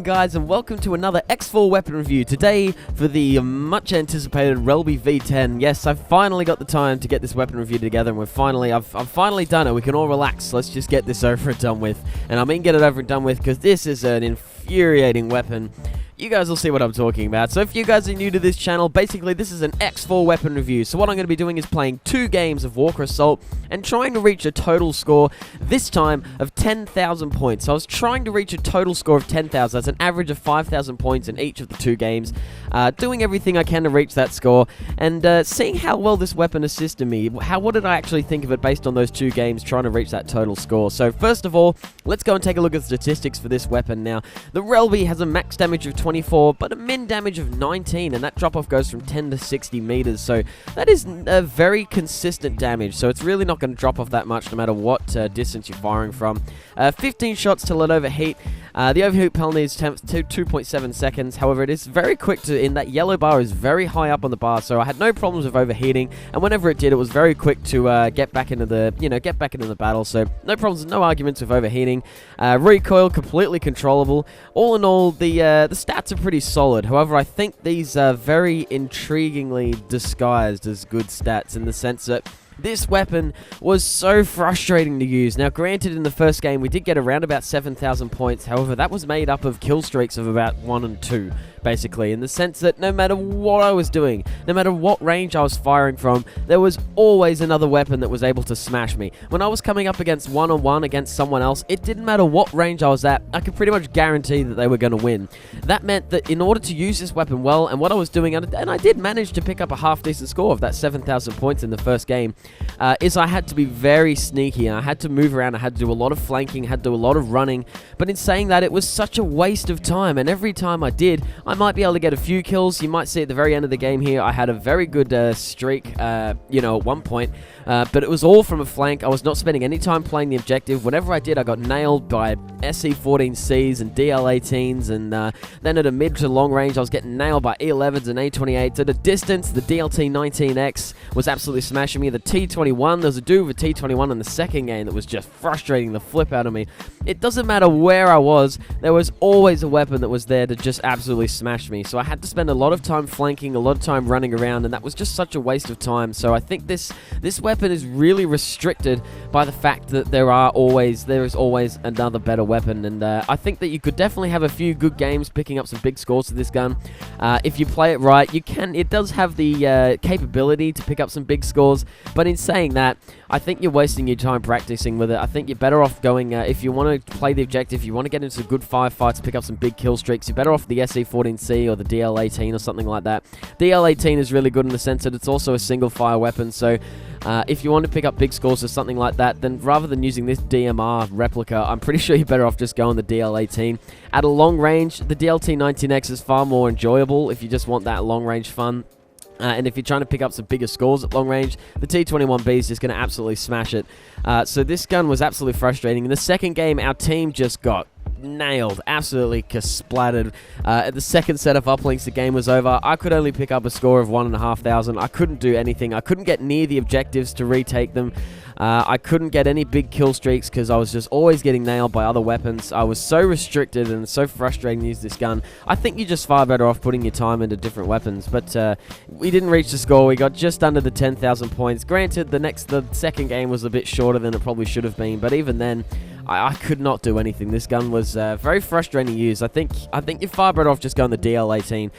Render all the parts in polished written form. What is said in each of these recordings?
guys, and welcome to another X4 weapon review. Today, for the much anticipated RELBY-V10. Yes, I've finally got the time to get this weapon review together, and I've finally done it. We can all relax. Let's just get this over and done with. And I mean get it over and done with because this is an infuriating weapon. You guys will see what I'm talking about. So if you guys are new to this channel, basically this is an X4 weapon review. So what I'm going to be doing is playing 2 games of Walker Assault and trying to reach a total score, this time, of 10,000 points. So I was trying to reach a total score of 10,000. That's an average of 5,000 points in each of the 2 games. Doing everything I can to reach that score, and seeing how well this weapon assisted me. What did I actually think of it based on those 2 games, trying to reach that total score? So first of all, let's go and take a look at the statistics for this weapon. Now, the RELBY has a max damage of 24, but a min damage of 19, and that drop-off goes from 10 to 60 meters, so that is a very consistent damage, so it's really not going to drop off that much no matter what distance you're firing from. 15 shots till it overheat. The overheat penalty is 2.7 seconds, however it is very quick in that yellow bar is very high up on the bar, so I had no problems with overheating, and whenever it did, it was very quick to get back into the battle, so no problems, no arguments with overheating. Recoil, completely controllable. All in all, the stats are pretty solid. However, I think these are very intriguingly disguised as good stats in the sense that this weapon was so frustrating to use. Now, granted, in the first game, we did get around about 7,000 points. However, that was made up of kill streaks of about 1 and 2, basically, in the sense that no matter what I was doing, no matter what range I was firing from, there was always another weapon that was able to smash me. When I was coming up against one-on-one against someone else, it didn't matter what range I was at, I could pretty much guarantee that they were going to win. That meant that in order to use this weapon well, and what I was doing, and I did manage to pick up a half-decent score of that 7,000 points in the first game, is I had to be very sneaky. I had to move around, I had to do a lot of flanking, I had to do a lot of running, but in saying that, it was such a waste of time, and every time I did, I might be able to get a few kills. You might see at the very end of the game here, I had a very good streak, at one point, but it was all from a flank. I was not spending any time playing the objective. Whenever I did, I got nailed by SE-14Cs and DL-18s, and then at a mid to long range, I was getting nailed by E-11s and A-28s. At a distance, the DLT-19X was absolutely smashing me. The T-21, there was a dude with a T-21 in the second game that was just frustrating the flip out of me. It doesn't matter where I was, there was always a weapon that was there to just absolutely smash me. So I had to spend a lot of time flanking, a lot of time running around, and that was just such a waste of time. So I think this weapon is really restricted by the fact that there is always another better weapon, and I think that you could definitely have a few good games picking up some big scores with this gun. If you play it right, it does have the capability to pick up some big scores, but in saying that, I think you're wasting your time practicing with it. I think you're better off going, if you want to play the objective, you want to get into good firefights, pick up some big kill streaks, you're better off the SE-14C or the DL-18 or something like that. DL-18 is really good in the sense that it's also a single fire weapon, so if you want to pick up big scores or something like that, then rather than using this DMR replica, I'm pretty sure you're better off just going the DL-18. At a long range, the DLT-19X is far more enjoyable if you just want that long range fun. And if you're trying to pick up some bigger scores at long range, the T-21B is just going to absolutely smash it. So this gun was absolutely frustrating. In the second game, our team just got nailed, absolutely splattered. At the second set of uplinks, the game was over. I could only pick up a score of 1,500. I couldn't do anything. I couldn't get near the objectives to retake them. I couldn't get any big kill streaks because I was just always getting nailed by other weapons. I was so restricted and so frustrating to use this gun. I think you're just far better off putting your time into different weapons, but we didn't reach the score. We got just under the 10,000 points. Granted, the second game was a bit shorter than it probably should have been, but even then, I could not do anything. This gun was very frustrating to use. I think you're far better off just going the DL-18.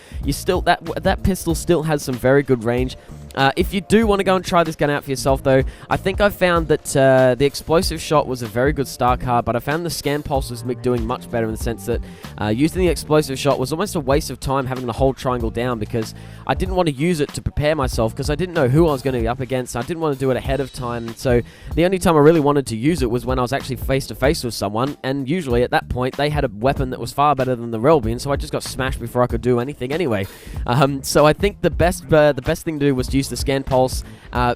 That pistol still has some very good range. If you do want to go and try this gun out for yourself, though, I think I found that the explosive shot was a very good star card, but I found the scan pulse was doing much better in the sense that using the explosive shot was almost a waste of time having to hold triangle down because I didn't want to use it to prepare myself because I didn't know who I was going to be up against. I didn't want to do it ahead of time, so the only time I really wanted to use it was when I was actually face-to-face with someone, and usually at that point they had a weapon that was far better than the RELBY, and so I just got smashed before I could do anything anyway. So I think the best thing to do was to use the scan pulse,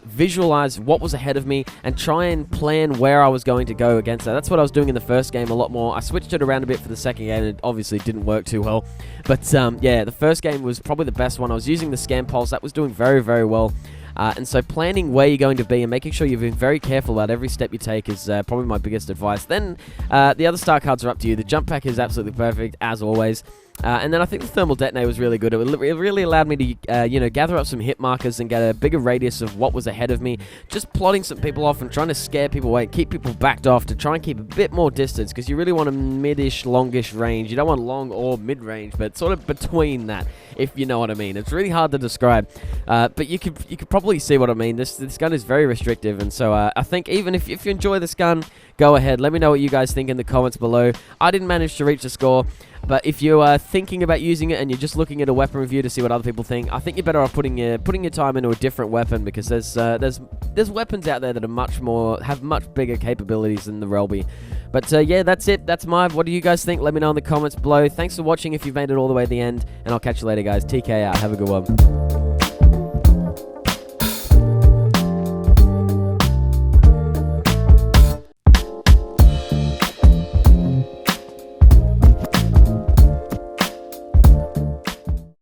visualize what was ahead of me, and try and plan where I was going to go against that. That's what I was doing in the first game a lot more. I switched it around a bit for the second game, and it obviously didn't work too well. But yeah, the first game was probably the best one. I was using the scan pulse. That was doing very, very well. And so planning where you're going to be and making sure you're being very careful about every step you take is probably my biggest advice. Then the other star cards are up to you. The jump pack is absolutely perfect, as always. And then I think the thermal detonator was really good. It really allowed me to, gather up some hit markers and get a bigger radius of what was ahead of me. Just plotting some people off and trying to scare people away, keep people backed off to try and keep a bit more distance, because you really want a mid-ish, longish range. You don't want long or mid-range, but sort of between that, if you know what I mean. It's really hard to describe, but you could probably see what I mean. This gun is very restrictive, and so I think even if you enjoy this gun, go ahead. Let me know what you guys think in the comments below. I didn't manage to reach the score, but if you are thinking about using it and you're just looking at a weapon review to see what other people think, I think you're better off putting your time into a different weapon, because there's weapons out there that are have much bigger capabilities than the RELBY. But yeah, that's it. That's what do you guys think? Let me know in the comments below. Thanks for watching if you've made it all the way to the end, and I'll catch you later, guys. TK out. Have a good one.